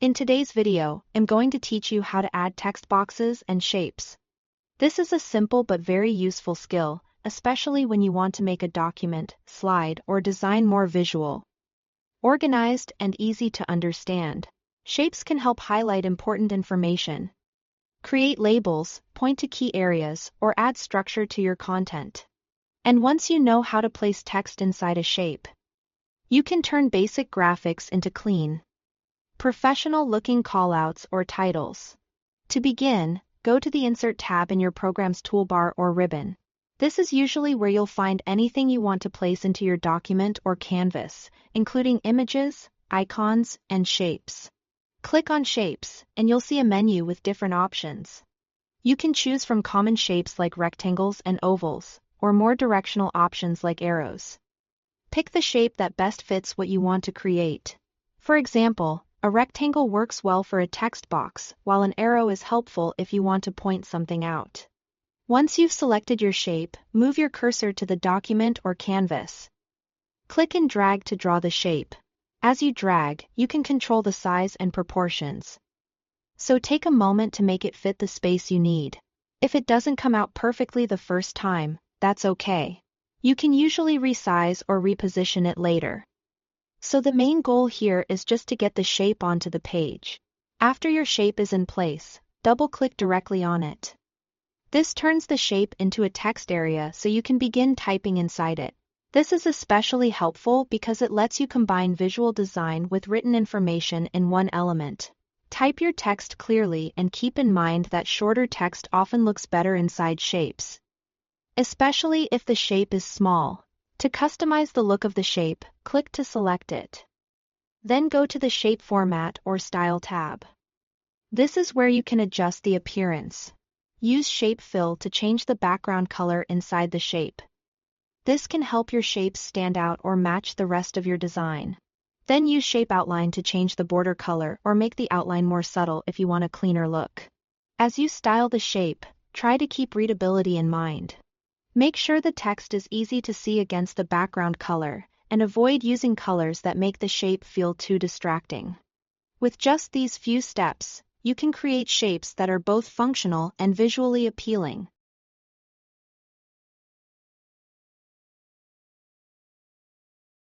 In today's video, I'm going to teach you how to add text boxes and shapes. This is a simple but very useful skill, especially when you want to make a document, slide, or design more visual, organized, and easy to understand. Shapes can help highlight important information, create labels, point to key areas, or add structure to your content. And once you know how to place text inside a shape, you can turn basic graphics into clean, professional-looking callouts or titles. To begin, go to the Insert tab in your program's toolbar or ribbon. This is usually where you'll find anything you want to place into your document or canvas, including images, icons, and shapes. Click on Shapes, and you'll see a menu with different options. You can choose from common shapes like rectangles and ovals, or more directional options like arrows. Pick the shape that best fits what you want to create. For example, a rectangle works well for a text box, while an arrow is helpful if you want to point something out. Once you've selected your shape, move your cursor to the document or canvas. Click and drag to draw the shape. As you drag, you can control the size and proportions. So take a moment to make it fit the space you need. If it doesn't come out perfectly the first time, that's okay. You can usually resize or reposition it later. So the main goal here is just to get the shape onto the page. After your shape is in place, double-click directly on it. This turns the shape into a text area so you can begin typing inside it. This is especially helpful because it lets you combine visual design with written information in one element. Type your text clearly and keep in mind that shorter text often looks better inside shapes, especially if the shape is small. To customize the look of the shape, click to select it. Then go to the Shape Format or Style tab. This is where you can adjust the appearance. Use Shape Fill to change the background color inside the shape. This can help your shapes stand out or match the rest of your design. Then use Shape Outline to change the border color or make the outline more subtle if you want a cleaner look. As you style the shape, try to keep readability in mind. Make sure the text is easy to see against the background color, and avoid using colors that make the shape feel too distracting. With just these few steps, you can create shapes that are both functional and visually appealing.